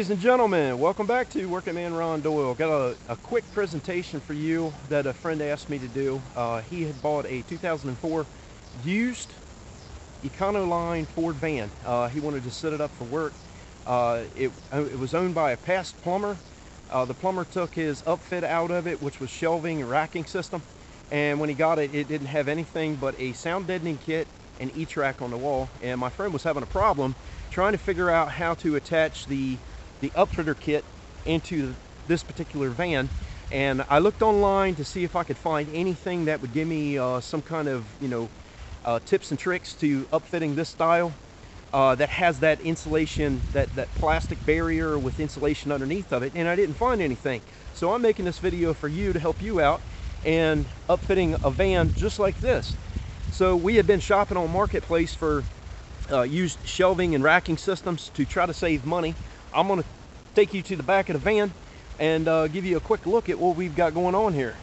Ladies and gentlemen, welcome back to Work at Man Ron Doyle. Got a quick presentation for you that a friend asked me to do. He had bought a 2004 used Econoline Ford van. He wanted to set it up for work. It was owned by a past plumber. The plumber took his upfit out of it, which was shelving and racking system. And when he got it, it didn't have anything but a sound deadening kit and E-track on the wall. And my friend was having a problem trying to figure out how to attach the upfitter kit into this particular van. And I looked online to see if I could find anything that would give me some kind of tips and tricks to upfitting this style that has that insulation, that plastic barrier with insulation underneath of it, and I didn't find anything. So I'm making this video for you to help you out and upfitting a van just like this. So we had been shopping on Marketplace for used shelving and racking systems to try to save money. I'm going to take you to the back of the van and give you a quick look at what we've got going on here.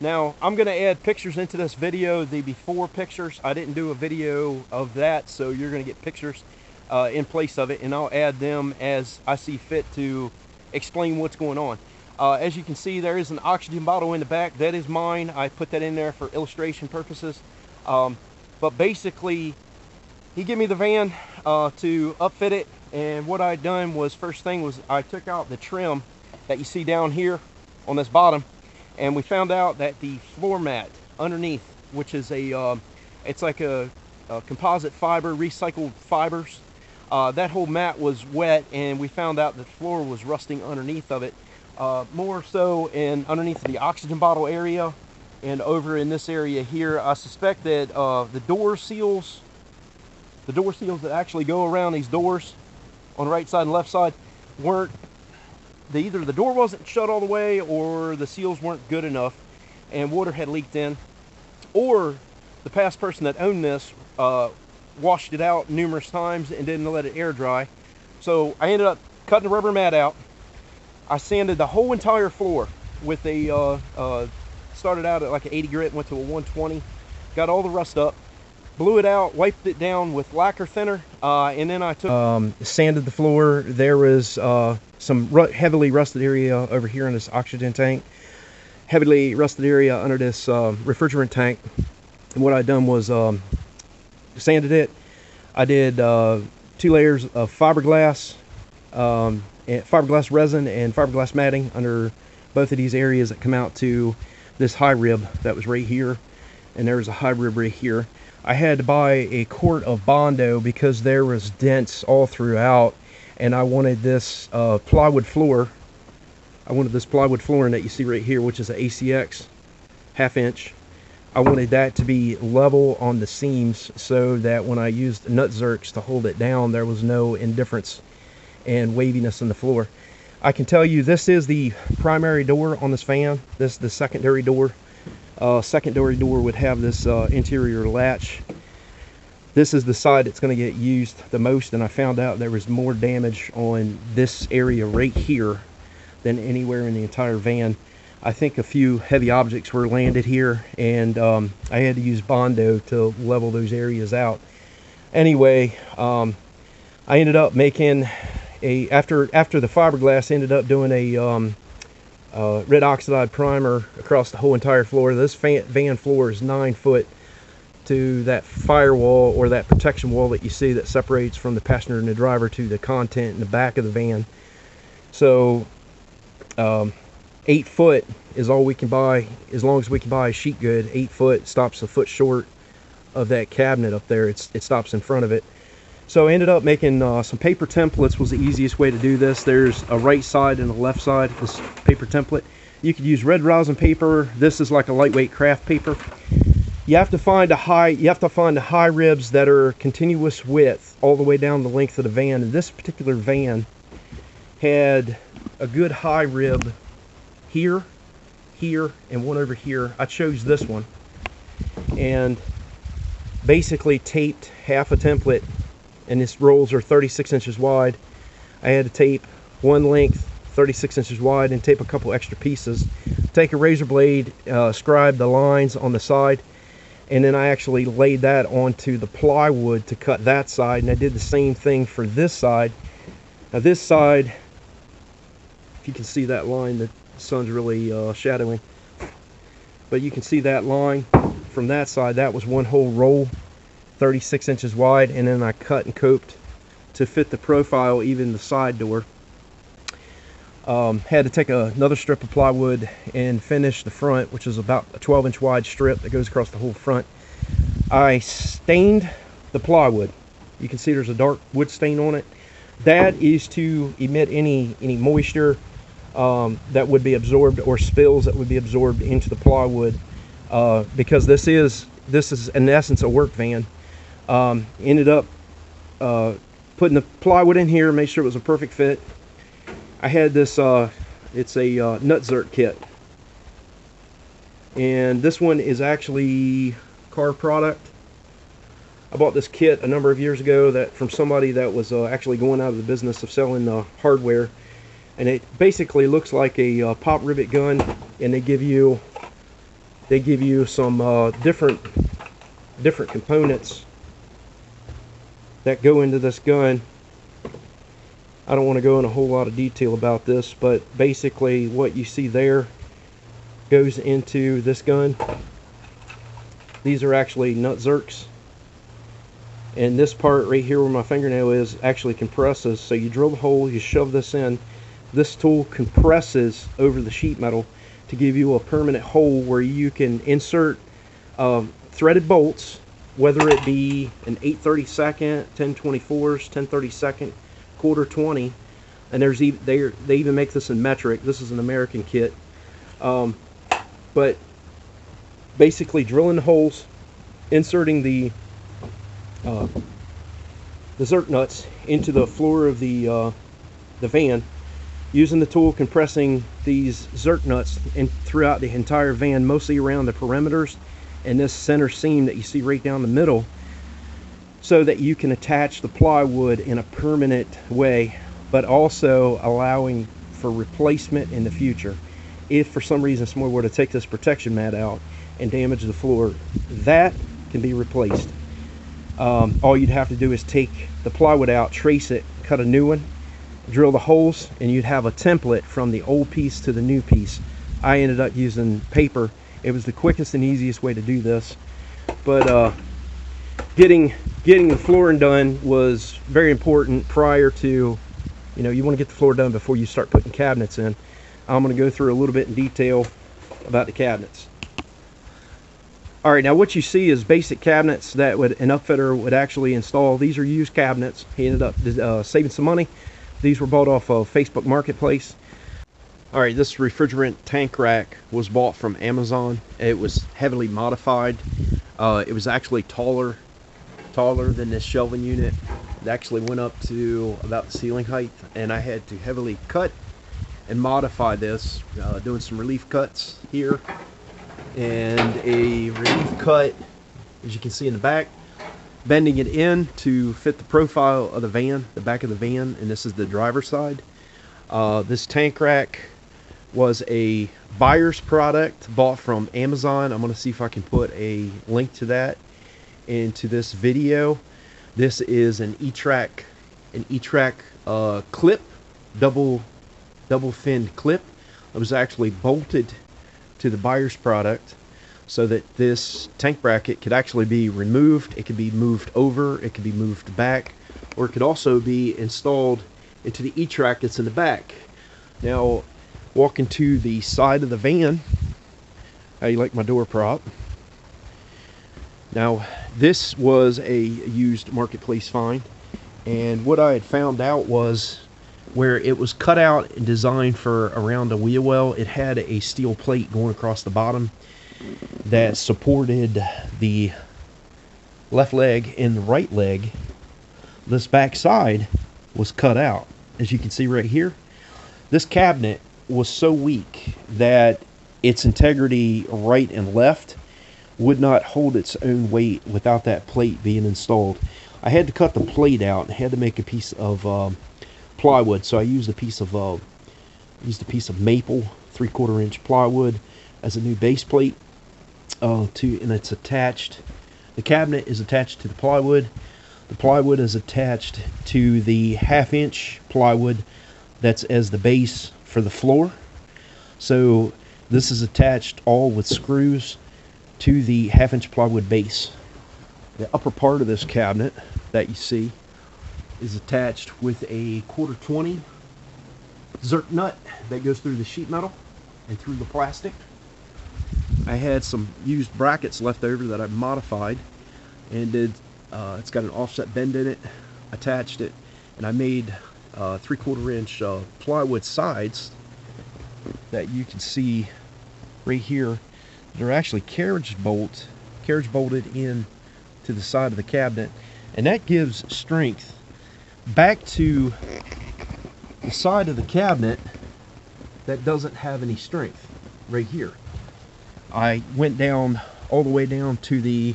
Now I'm going to add pictures into this video, the before pictures. I didn't do a video of that, so you're going to get pictures in place of it, and I'll add them as I see fit to explain what's going on. As you can see, there is an oxygen bottle in the back. That is mine. I put that in there for illustration purposes. But basically, he gave me the van to upfit it, and what I'd done was, first thing was I took out the trim that you see down here on this bottom, and we found out that the floor mat underneath, which is it's like a composite fiber, recycled fibers, that whole mat was wet, and we found out the floor was rusting underneath of it, more so in underneath the oxygen bottle area and over in this area here. I suspect that the door seals that actually go around these doors on the right side and left side weren't, either the door wasn't shut all the way or the seals weren't good enough and water had leaked in, or the past person that owned this washed it out numerous times and didn't let it air dry. So I ended up cutting the rubber mat out. I sanded the whole entire floor with a started out at like an 80 grit, went to a 120, got all the rust up, blew it out, wiped it down with lacquer thinner, and then I took sanded the floor. There was some heavily rusted area over here in this oxygen tank, heavily rusted area under this refrigerant tank. And what I done was sanded it. I did 2 layers of fiberglass resin and fiberglass matting under both of these areas that come out to this high rib that was right here, and there was a high rib right here. I had to buy a quart of Bondo because there was dents all throughout, and I wanted this plywood floor. I wanted this plywood flooring that you see right here, which is an ACX 1/2 inch. I wanted that to be level on the seams so that when I used nut zerks to hold it down, there was no indifference and waviness in the floor. I can tell you this is the primary door on this van. This is the secondary door. Secondary door would have this interior latch. This is the side that's going to get used the most, and I found out there was more damage on this area right here than anywhere in the entire van. I think a few heavy objects were landed here, and I had to use Bondo to level those areas out. Anyway, I ended up making after the fiberglass, ended up doing a red oxide primer across the whole entire floor. This van floor is 9 foot to that firewall, or that protection wall that you see that separates from the passenger and the driver to the content in the back of the van. So 8 foot is all we can buy, as long as we can buy a sheet good. 8 foot stops a foot short of that cabinet up there. It stops in front of it. So I ended up making some paper templates. Was the easiest way to do this. There's a right side and a left side, this paper template. You could use red rosin paper. This is like a lightweight craft paper. You have to find the high ribs that are continuous width all the way down the length of the van. And this particular van had a good high rib here, here, and one over here. I chose this one and basically taped half a template, and this rolls are 36 inches wide. I had to tape one length 36 inches wide and tape a couple extra pieces. Take a razor blade, scribe the lines on the side, and then I actually laid that onto the plywood to cut that side, and I did the same thing for this side. Now this side, if you can see that line, the sun's really shadowing, but you can see that line from that side. That was one whole roll, 36 inches wide, and then I cut and coped to fit the profile, even the side door. Had to take another strip of plywood and finish the front, which is about a 12-inch wide strip that goes across the whole front. I stained the plywood. You can see there's a dark wood stain on it. That is to emit any moisture that would be absorbed, or spills that would be absorbed into the plywood, because this is in essence a work van. Ended up putting the plywood in here, made sure it was a perfect fit. I had this, it's a nut zert kit, and this one is actually car product. I bought this kit a number of years ago from somebody that was actually going out of the business of selling hardware, and it basically looks like a pop rivet gun, and they give you some different components that go into this gun. I don't want to go in a whole lot of detail about this, but basically what you see there goes into this gun. These are actually nut zerks, and this part right here where my fingernail is actually compresses. So you drill the hole, you shove this in, this tool compresses over the sheet metal to give you a permanent hole where you can insert threaded bolts, whether it be an 8/32, 10/24s, 10/32, quarter 20, and they even make this in metric. This is an American kit, but basically drilling the holes, inserting the zerk nuts into the floor of the van, using the tool, compressing these zerk nuts throughout the entire van, mostly around the perimeters and this center seam that you see right down the middle, so that you can attach the plywood in a permanent way, but also allowing for replacement in the future. If for some reason someone were to take this protection mat out and damage the floor, that can be replaced. All you'd have to do is take the plywood out, trace it, cut a new one, drill the holes, and you'd have a template from the old piece to the new piece. I ended up using paper. It was the quickest and easiest way to do this, but getting the flooring done was very important prior to, you want to get the floor done before you start putting cabinets in. I'm going to go through a little bit in detail about the cabinets. Alright, now what you see is basic cabinets that an upfitter would actually install. These are used cabinets. He ended up saving some money. These were bought off of Facebook Marketplace. Alright, this refrigerant tank rack was bought from Amazon. It was heavily modified. It was actually taller than this shelving unit. It actually went up to about the ceiling height, and I had to heavily cut and modify this, doing some relief cuts here and a relief cut, as you can see in the back, bending it in to fit the profile of the van, the back of the van, and this is the driver's side. This tank rack was a buyer's product bought from Amazon. I'm going to see if I can put a link to that into this video. This is an E-track clip, double finned clip. It was actually bolted to the buyer's product so that this tank bracket could actually be removed. It could be moved over, it could be moved back, or it could also be installed into the E-track that's in the back. Now, walking to the side of the van, how you like my door prop? Now, this was a used Marketplace find, and what I had found out was where it was cut out and designed for around a wheel well, it had a steel plate going across the bottom that supported the left leg and the right leg. This back side was cut out, as you can see right here. This cabinet was so weak that its integrity right and left would not hold its own weight without that plate being installed. I had to cut the plate out and had to make a piece of plywood, so I used a piece of maple 3/4 inch plywood as a new base plate, and it's attached. The cabinet is attached to the plywood. The plywood is attached to the 1/2 inch plywood that's as the base for the floor. So this is attached all with screws to the 1/2 inch plywood base. The upper part of this cabinet that you see is attached with a 1/4-20 zerk nut that goes through the sheet metal and through the plastic. I had some used brackets left over that I modified and did. It's got an offset bend in it, attached it, and I made 3/4 inch plywood sides that you can see right here. They're actually carriage bolted in to the side of the cabinet, and that gives strength back to the side of the cabinet that doesn't have any strength right here. I went down all the way down to the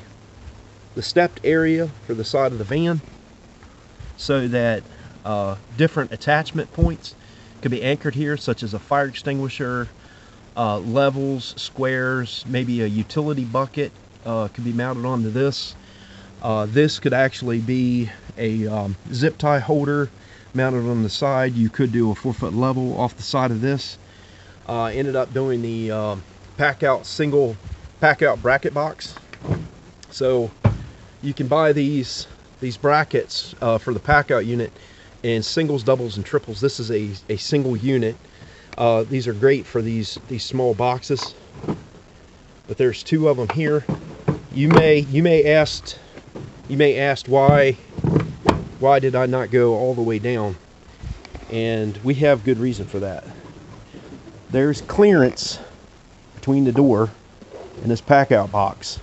stepped area for the side of the van so that different attachment points could be anchored here, such as a fire extinguisher, levels, squares, maybe a utility bucket could be mounted onto this. This could actually be a zip tie holder mounted on the side. You could do a 4-foot level off the side of this. Ended up doing the single pack out bracket box. So you can buy these brackets for the pack out unit in singles, doubles, and triples. This is a single unit. These are great for these small boxes, but there's 2 of them here. You may ask why did I not go all the way down, and we have good reason for that. There's clearance between the door and this pack out box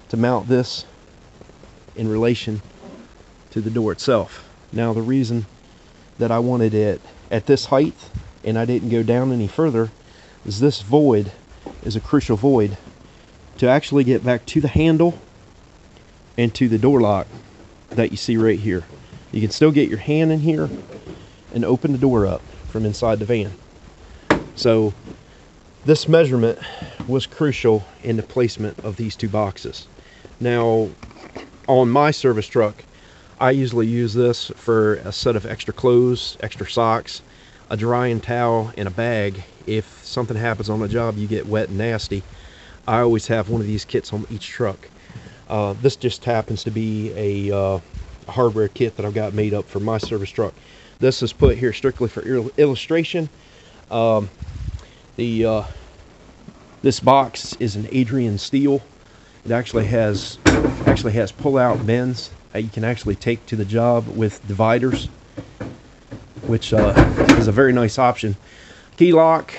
to mount this in relation to the door itself. Now, the reason that I wanted it at this height and I didn't go down any further is this void is a crucial void to actually get back to the handle and to the door lock that you see right here. You can still get your hand in here and open the door up from inside the van. So this measurement was crucial in the placement of these 2 boxes. Now, on my service truck, I usually use this for a set of extra clothes, extra socks, a drying towel, and a bag. If something happens on the job, you get wet and nasty, I always have one of these kits on each truck. This just happens to be a hardware kit that I've got made up for my service truck. This is put here strictly for illustration. This box is an Adrian steel. It actually has pull-out bends that you can actually take to the job with dividers, which is a very nice option. Key lock.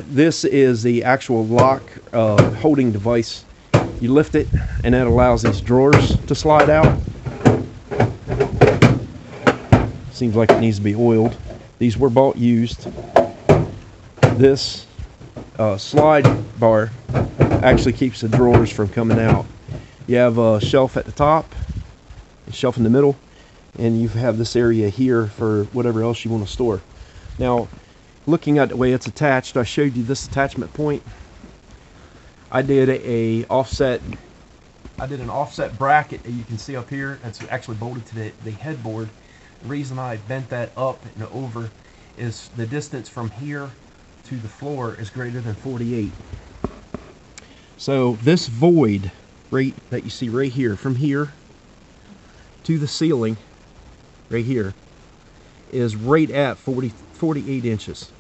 This is the actual lock holding device. You lift it, and that allows these drawers to slide out. Seems like it needs to be oiled. These were bought used. This slide bar actually keeps the drawers from coming out. You have a shelf at the top, a shelf in the middle, and you have this area here for whatever else you want to store. Now, looking at the way it's attached, I showed you this attachment point. I did an offset bracket that you can see up here. That's actually bolted to the headboard. The reason I bent that up and over is the distance from here to the floor is greater than 48. So this void right that you see right here, from here to the ceiling right here, is right at 48 inches.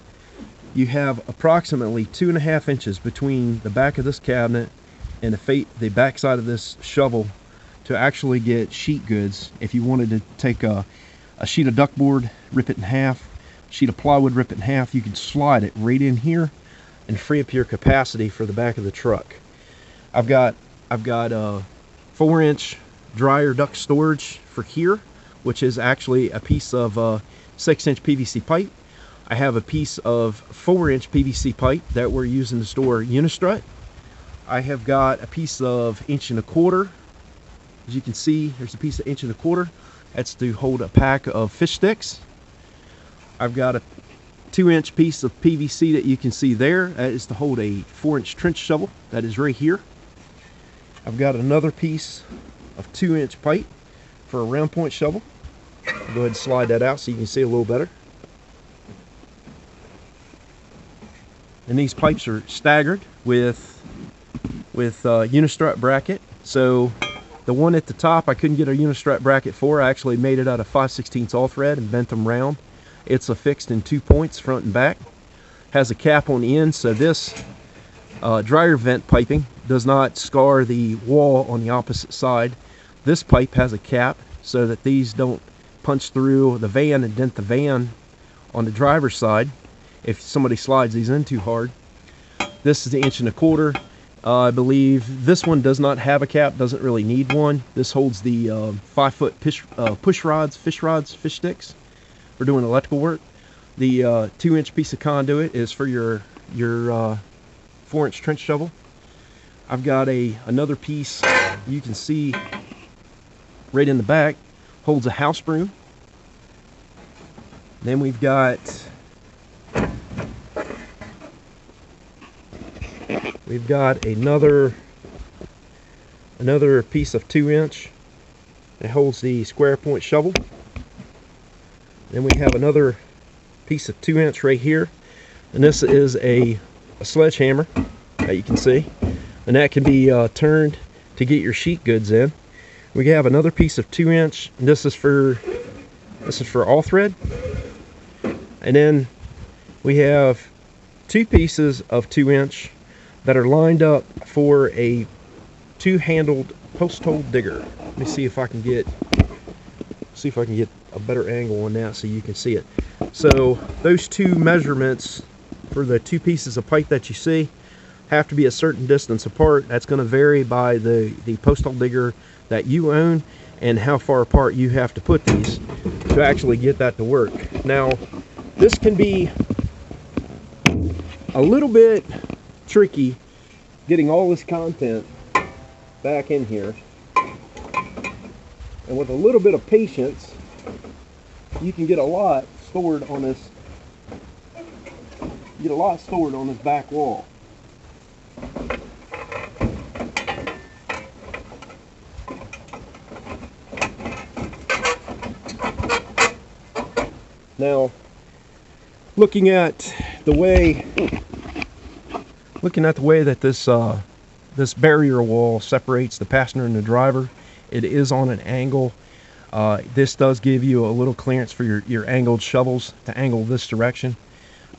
You have approximately 2.5 inches between the back of this cabinet and the back side of this shovel to actually get sheet goods. If you wanted to take a sheet of duckboard, rip it in half, a sheet of plywood, rip it in half, you can slide it right in here and free up your capacity for the back of the truck. I've got a 4-inch dryer duct storage for here, which is actually a piece of 6-inch PVC pipe. I have a piece of 4-inch PVC pipe that we're using to store Unistrut. I have got a piece of 1.25 inch. As you can see, there's a piece of 1.25 inch. That's to hold a pack of fish sticks. I've got a 2-inch piece of PVC that you can see there. That is to hold a 4-inch trench shovel. That is right here. I've got another piece of 2-inch pipe for a round point shovel. I'll go ahead and slide that out so you can see a little better. And these pipes are staggered with unistrut bracket. So the one at the top I couldn't get a unistrut bracket for. I actually made it out of 5/16 all thread and bent them round. It's affixed in 2 points, front and back. Has a cap on the end, so this dryer vent piping does not scar the wall on the opposite side. This pipe has a cap so that these don't punch through the van and dent the van on the driver's side if somebody slides these in too hard. This is the 1.25 inch. I believe this one does not have a cap, doesn't really need one. This holds the 5-foot fish rods, fish sticks for doing electrical work. The 2-inch piece of conduit is for your 4-inch trench shovel. I've got another piece you can see right in the back, holds a house broom. Then we've got another piece of 2-inch that holds the square point shovel. Then we have another piece of 2-inch right here, and this is a sledgehammer that you can see, and that can be turned to get your sheet goods in. We have another piece of 2-inch, and this is for all thread. And then we have 2 pieces of 2-inch that are lined up for a 2-handled post hole digger. Let me see if I can get a better angle on that so you can see it. So those 2 measurements for the 2 pieces of pipe that you see have to be a certain distance apart. That's going to vary by the post hole digger that you own and how far apart you have to put these to actually get that to work. Now, this can be a little bit tricky getting all this content back in here, and with a little bit of patience you can get a lot stored on this back wall. Now, looking at the way that this barrier wall separates the passenger and the driver, it is on an angle. This does give you a little clearance for your angled shovels to angle this direction.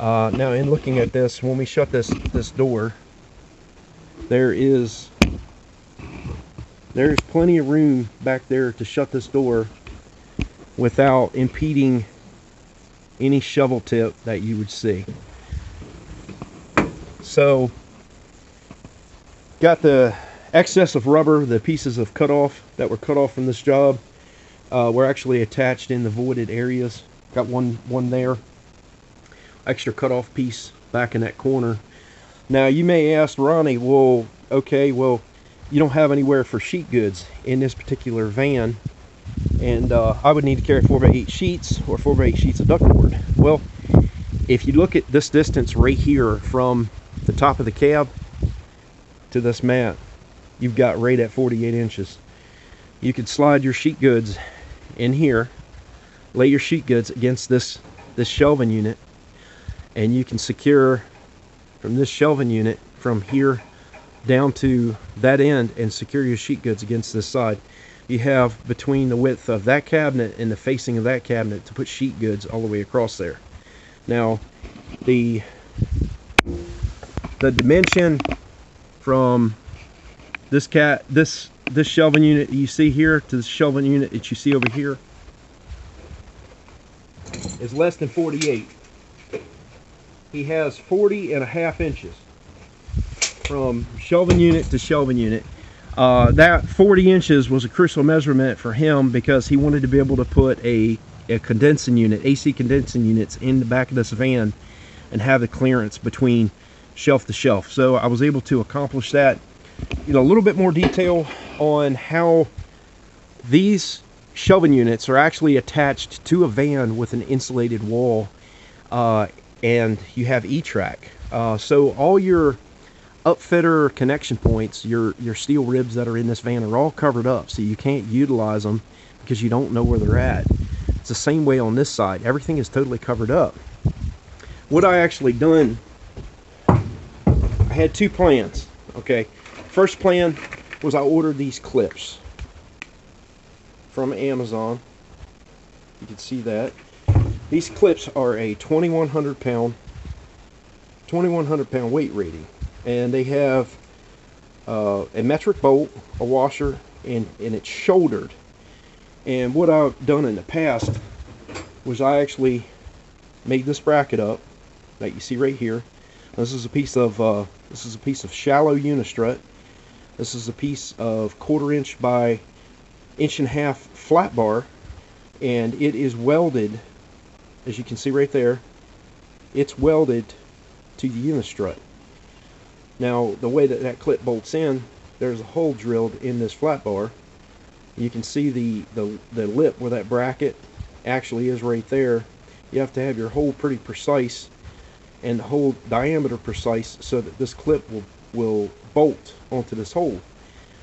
Now, in looking at this, when we shut this door, there's plenty of room back there to shut this door without impeding any shovel tip that you would see. So, got the excess of rubber, the pieces of that were cut off from this job were actually attached in the voided areas. Got one there, extra cut off piece back in that corner. Now you may ask, Ronnie, well, okay, well, you don't have anywhere for sheet goods in this particular van, and I would need to carry 4x8 sheets or 4x8 sheets of ductboard. Well, if you look at this distance right here from the top of the cab to this mat, you've got right at 48 inches. You could slide your sheet goods in here, lay your sheet goods against this shelving unit, and you can secure from this shelving unit from here down to that end and secure your sheet goods against this side. You have between the width of that cabinet and the facing of that cabinet to put sheet goods all the way across there. Now, the dimension from this shelving unit that you see here to the shelving unit that you see over here is less than 48. He has 40.5 inches from shelving unit to shelving unit. That 40 inches was a crucial measurement for him because he wanted to be able to put a condensing unit, AC condensing units, in the back of this van and have the clearance between shelf to shelf. So I was able to accomplish that. A little bit more detail on how these shelving units are actually attached to a van with an insulated wall, and you have E-track. So all your upfitter connection points, your steel ribs that are in this van, are all covered up, so you can't utilize them because you don't know where they're at. It's the same way on this side. Everything is totally covered up. What I actually done, I had two plans. Okay, first plan was I ordered these clips from Amazon. You can see that. These clips are a 2,100 pound weight rating, and they have a metric bolt, a washer, and it's shouldered. And what I've done in the past was I actually made this bracket up that you see right here. This is a piece of shallow unistrut. This is a piece of 1/4 inch by 1.5 inch flat bar, and it is welded, as you can see right there. It's welded to the unistrut. Now, the way that clip bolts in, there's a hole drilled in this flat bar. You can see the lip where that bracket actually is right there. You have to have your hole pretty precise and the hole diameter precise so that this clip will bolt onto this hole.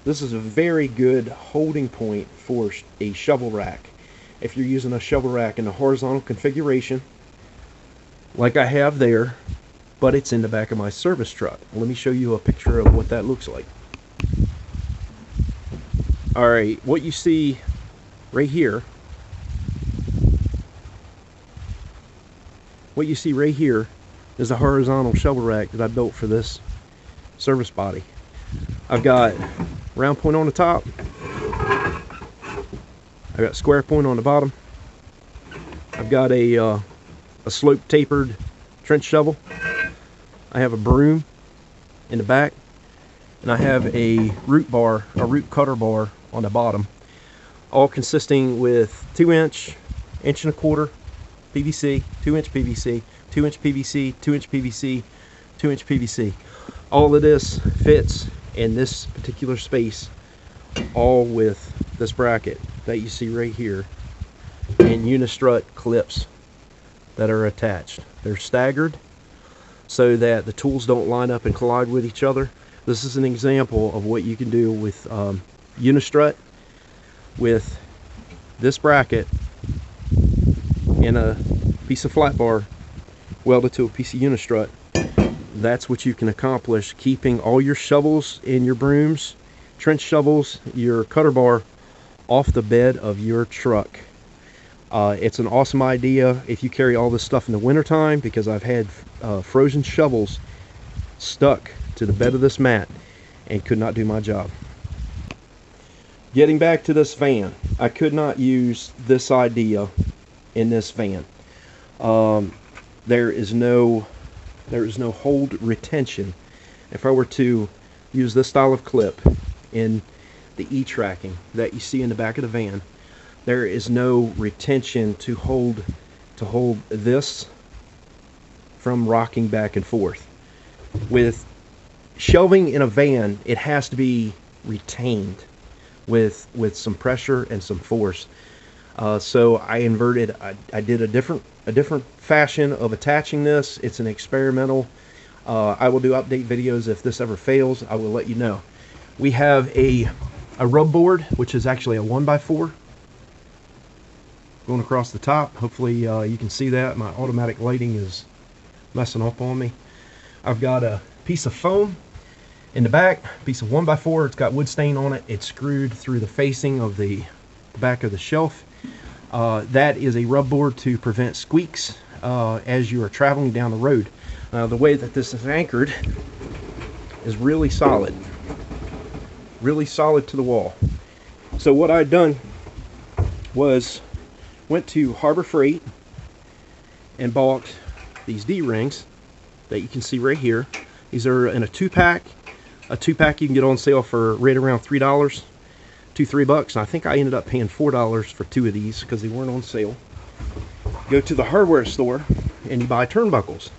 This is a very good holding point for a shovel rack. If you're using a shovel rack in a horizontal configuration, like I have there, but it's in the back of my service truck. Let me show you a picture of what that looks like. Alright, what you see right here, is a horizontal shovel rack that I built for this service body. I've got round point on the top, I've got square point on the bottom, I've got a slope tapered trench shovel, I have a broom in the back, and I have a root cutter bar on the bottom, all consisting with 2 inch, 1.25 inch PVC, 2 inch PVC, 2 inch PVC, 2 inch PVC, 2 inch PVC. All of this fits in this particular space, all with this bracket that you see right here, and unistrut clips that are attached. They're staggered so that the tools don't line up and collide with each other. This is an example of what you can do with unistrut, with this bracket and a piece of flat bar welded to a piece of unistrut. That's what you can accomplish, keeping all your shovels and your brooms, trench shovels, your cutter bar off the bed of your truck. It's an awesome idea if you carry all this stuff in the wintertime, because I've had frozen shovels stuck to the bed of this mat and could not do my job. Getting back to this van, I could not use this idea in this van. There is no hold retention. If I were to use this style of clip in the E-tracking that you see in the back of the van, there is no retention to hold this from rocking back and forth. With shelving in a van, it has to be retained with some pressure and some force. So I inverted. I did a different fashion of attaching this. It's an experimental. I will do update videos if this ever fails. I will let you know. We have a rub board, which is actually a 1x4 going across the top. Hopefully you can see that. My automatic lighting is messing up on me. I've got a piece of foam in the back, piece of 1x4. It's got wood stain on it. It's screwed through the facing of the back of the shelf. That is a rub board to prevent squeaks as you are traveling down the road. The way that this is anchored is really solid to the wall. So what I'd done was went to Harbor Freight and bought these D-rings that you can see right here. These are in a 2-pack. A 2-pack you can get on sale for right around $3, $2-3. And I think I ended up paying $4 for 2 of these because they weren't on sale. Go to the hardware store and you buy turnbuckles.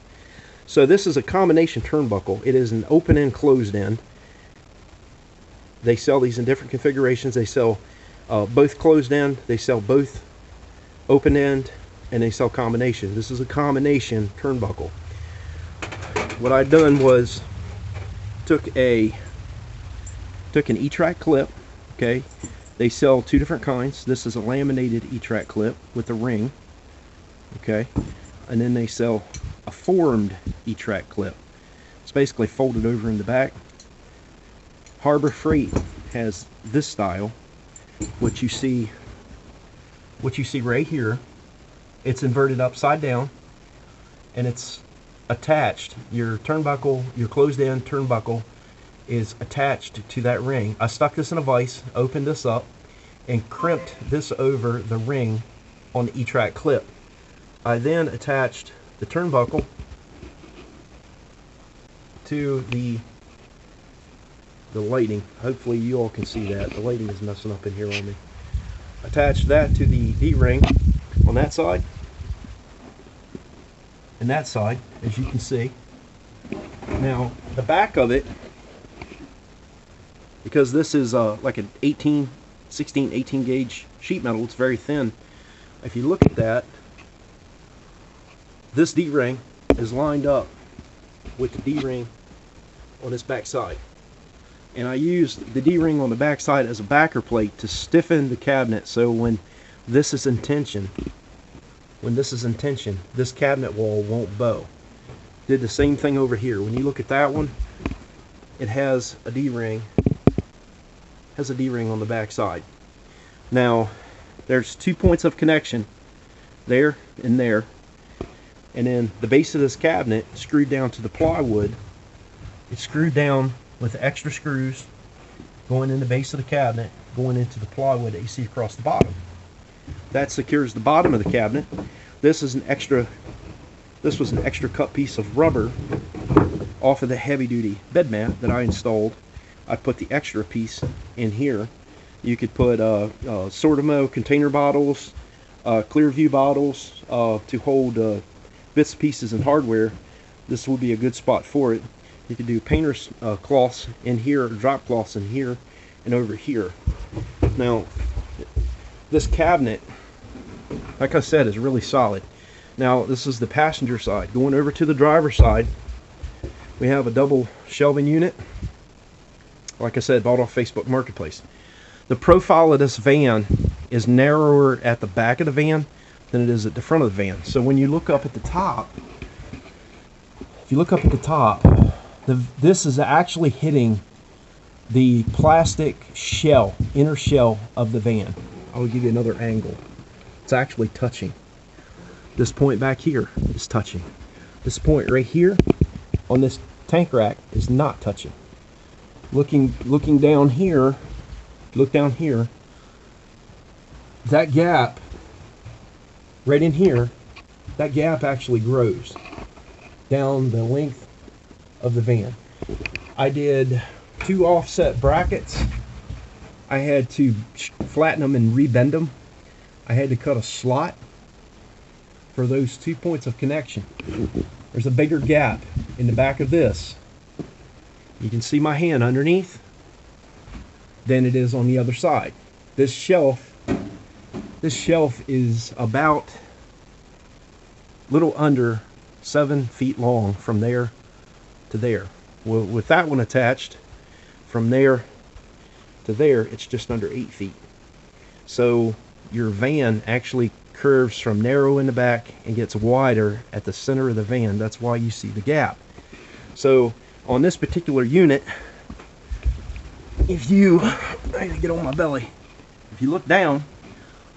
So this is a combination turnbuckle. It is an open end, closed end. They sell these in different configurations. They sell both closed end, they sell both open end, and they sell combination. This is a combination turnbuckle. What I'd done was took an E-track clip, okay, They sell two different kinds. This is a laminated E-track clip with a ring, okay, and then they sell a formed E-track clip. It's basically folded over in the back. Harbor Freight has this style, what you see right here. It's inverted upside down, and it's attached. Your turnbuckle, your closed end turnbuckle, is attached to that ring. I stuck this in a vise, opened this up, and crimped this over the ring on the E-track clip. I then attached the turnbuckle to the lighting. Hopefully you all can see that. The lighting is messing up in here on me. Attached that to the D-ring on that side and that side, as you can see. Now the back of it, because this is like an 18 gauge sheet metal, it's very thin. If you look at that, this D-ring is lined up with the D-ring on this back side, and I used the D-ring on the back side as a backer plate to stiffen the cabinet, so when this is in tension, this cabinet wall won't bow. Did the same thing over here. When you look at that one, it has a D-ring on the back side. Now there's 2 points of connection, there and there, and then the base of this cabinet screwed down to the plywood. It's screwed down with extra screws going in the base of the cabinet, going into the plywood that you see across the bottom. That secures the bottom of the cabinet. This was an extra cut piece of rubber off of the heavy duty bed mat that I installed. I put the extra piece in here. You could put Sortimo container bottles, Clearview bottles to hold bits, pieces, and hardware. This would be a good spot for it. You could do painter's cloths in here, drop cloths in here, and over here. Now, this cabinet, like I said, is really solid. Now, this is the passenger side. Going over to the driver's side, we have a double shelving unit. Like I said, bought off Facebook Marketplace. The profile of this van is narrower at the back of the van than it is at the front of the van. So when you look up at the top, if you look up at the top, this is actually hitting the plastic shell, inner shell of the van. I'll give you another angle. It's actually touching. This point back here is touching. This point right here on this tank rack is not touching. Looking down here, look down here, that gap right in here, that gap actually grows down the length of the van. I did 2 offset brackets. I had to flatten them and rebend them. I had to cut a slot for those 2 points of connection. There's a bigger gap in the back of this. You can see my hand underneath than it is on the other side. This shelf is about a little under 7 feet long from there to there. Well, with that one attached, from there to there, it's just under 8 feet. So your van actually curves from narrow in the back and gets wider at the center of the van. That's why you see the gap. So on this particular unit, if you, I gotta get on my belly. If you look down,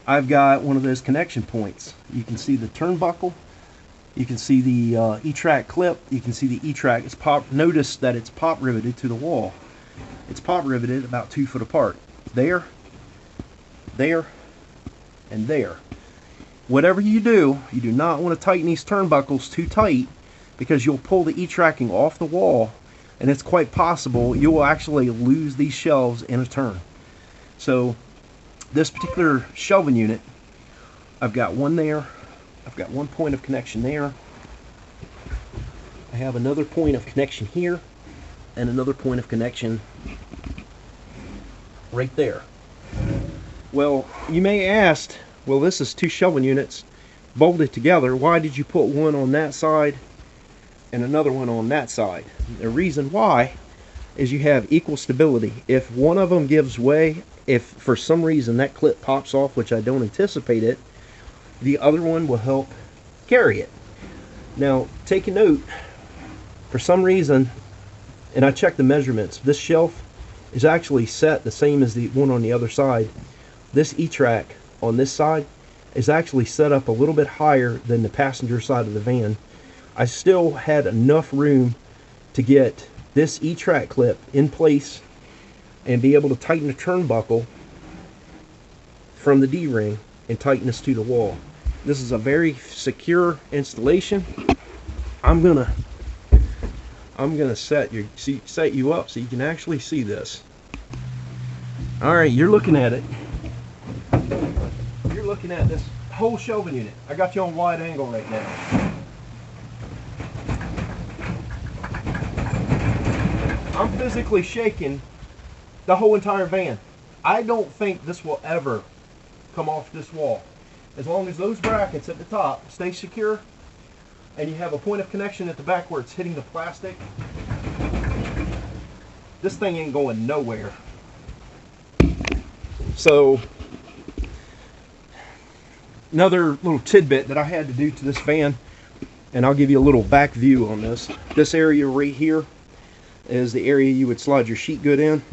I've got one of those connection points. You can see the turnbuckle. You can see the E-track clip. You can see the E-track. It's pop. Notice that it's pop riveted to the wall. It's pop riveted about 2 foot apart. There, there, and there. Whatever you do not want to tighten these turnbuckles too tight, because you'll pull the E-tracking off the wall, and it's quite possible you will actually lose these shelves in a turn. So this particular shelving unit, I've got one there. I've got 1 point of connection there. I have another point of connection here, and another point of connection right there. Well, you may ask, well, this is 2 shelving units bolted together. Why did you put one on that side and another one on that side? The reason why is you have equal stability. If one of them gives way, if for some reason that clip pops off, which I don't anticipate it, the other one will help carry it. Now take a note, for some reason, and I checked the measurements, this shelf is actually set the same as the one on the other side. This E-track on this side is actually set up a little bit higher than the passenger side of the van. I still had enough room to get this E-track clip in place and be able to tighten the turnbuckle from the D-ring and tighten this to the wall. This is a very secure installation. I'm gonna set you up so you can actually see this. All right, you're looking at it. You're looking at this whole shelving unit. I got you on wide angle right now. I'm physically shaking the whole entire van. I don't think this will ever come off this wall. As long as those brackets at the top stay secure and you have a point of connection at the back where it's hitting the plastic, this thing ain't going nowhere. So, another little tidbit that I had to do to this van, and I'll give you a little back view on this. This area right here is the area you would slide your sheet good in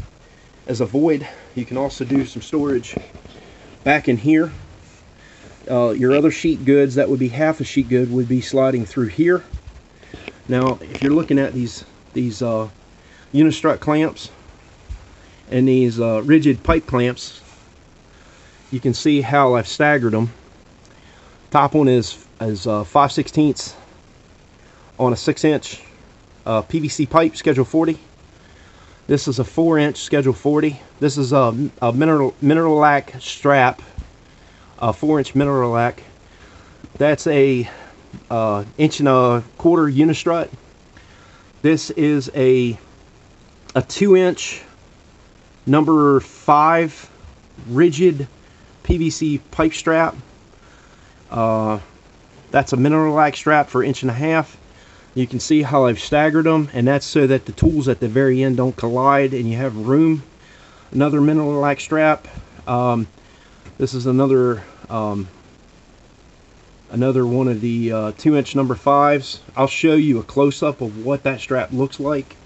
as a void. You can also do some storage back in here. Your other sheet goods, that would be half a sheet good, would be sliding through here. Now if you're looking at these unistrut clamps and these rigid pipe clamps, you can see how I've staggered them. Top one is 5/16 on a 6-inch PVC pipe, schedule 40. This is a 4-inch schedule 40. This is a mineral-lac strap, a 4-inch mineral-lac. That's a 1.25 inch unistrut. This is a 2-inch number 5 rigid PVC pipe strap. That's a mineral-lac strap for 1.5 inches. You can see how I've staggered them, and that's so that the tools at the very end don't collide and you have room. Another mineral-lac strap. This is another one of the 2-inch number 5s. I'll show you a close-up of what that strap looks like.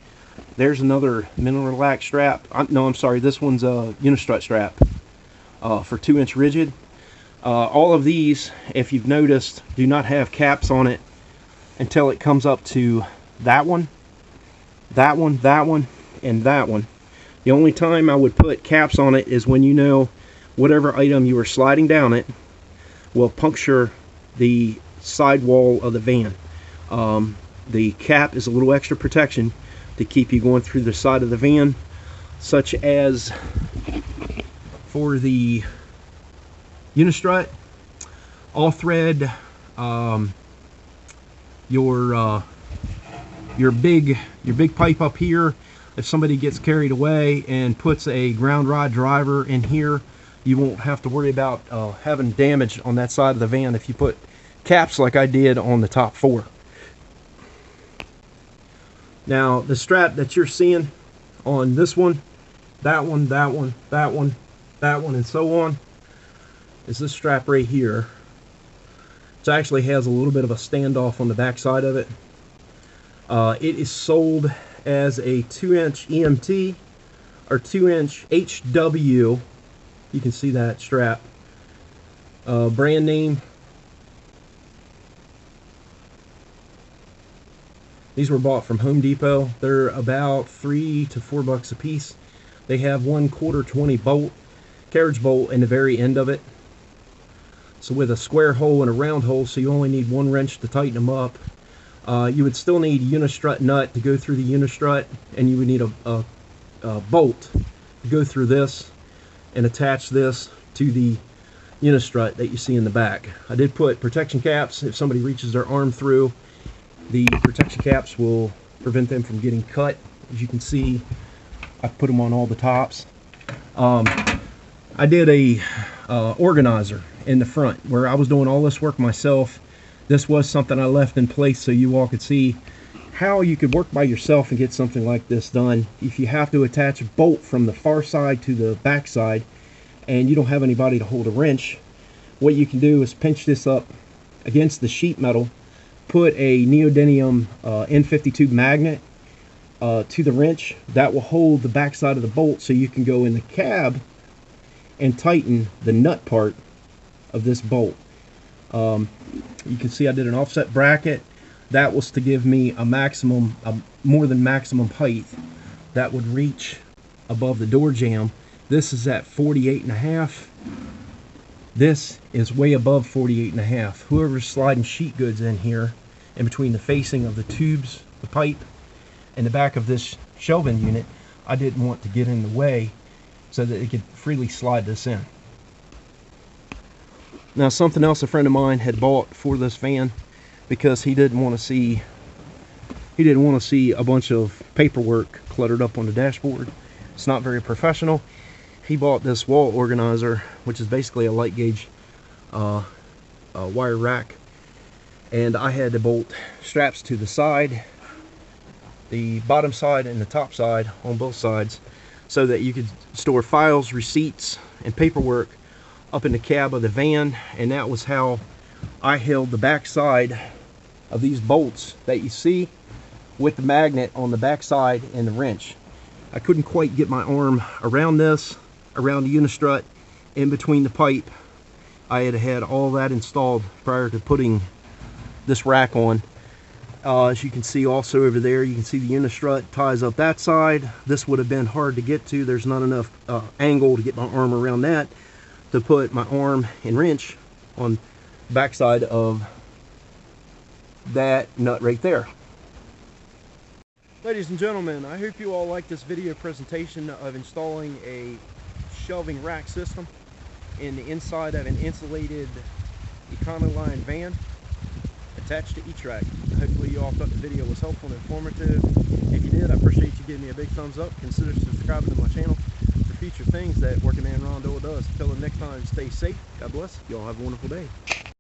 There's another mineral-lac strap. I'm sorry, this one's a unistrut strap for 2-inch rigid. All of these, if you've noticed, do not have caps on it until it comes up to that one, that one, that one, and that one. The only time I would put caps on it is when you know whatever item you are sliding down it will puncture the sidewall of the van. The cap is a little extra protection to keep you going through the side of the van, such as for the unistrut, all thread, your big pipe up here. If somebody gets carried away and puts a ground rod driver in here, you won't have to worry about having damage on that side of the van if you put caps like I did on the top 4. Now the strap that you're seeing on this one, that one, that one, that one, that one, and so on, is this strap right here. It actually has a little bit of a standoff on the back side of it. It is sold as a 2-inch EMT or 2-inch HW. You can see that strap. Brand name. These were bought from Home Depot. They're about $3 to $4 a piece. They have 1/4 20 bolt, carriage bolt in the very end of it. So with a square hole and a round hole, so you only need 1 wrench to tighten them up. You would still need a unistrut nut to go through the unistrut, and you would need a bolt to go through this and attach this to the unistrut that you see in the back. I did put protection caps. If somebody reaches their arm through, the protection caps will prevent them from getting cut. As you can see, I put them on all the tops. I did a organizer in the front where I was doing all this work myself. This was something I left in place so you all could see how you could work by yourself and get something like this done. If you have to attach a bolt from the far side to the back side and you don't have anybody to hold a wrench, what you can do is pinch this up against the sheet metal, put a neodymium N52 magnet to the wrench that will hold the back side of the bolt, so you can go in the cab and tighten the nut part of this bolt. You can see I did an offset bracket. That was to give me a maximum, more than maximum height that would reach above the door jamb. This is at 48.5. This is way above 48.5. Whoever's sliding sheet goods in here, in between the facing of the tubes, the pipe, and the back of this shelving unit, I didn't want to get in the way so that it could freely slide this in. Now, something else a friend of mine had bought for this van, because he didn't want to see a bunch of paperwork cluttered up on the dashboard. It's not very professional. He bought this wall organizer, which is basically a light gauge wire rack, and I had to bolt straps to the side, the bottom side and the top side on both sides, so that you could store files, receipts, and paperwork up in the cab of the van. And that was how I held the back side of these bolts that you see with the magnet on the back side and the wrench. I couldn't quite get my arm around this, around the unistrut, in between the pipe. I had all that installed prior to putting this rack on. As you can see also over there, you can see the unistrut ties up that side. This would have been hard to get to. There's not enough angle to get my arm around that to put my arm and wrench on the back side of that nut right there. Ladies and gentlemen, I hope you all like this video presentation of installing a shelving rack system in the inside of an insulated Econoline van attached to E-track. Hopefully you all thought the video was helpful and informative. If you did, I appreciate you giving me a big thumbs up. Consider subscribing to my channel for future things that Working Man Ron Doyle does. Until the next time, stay safe. God bless. Y'all have a wonderful day.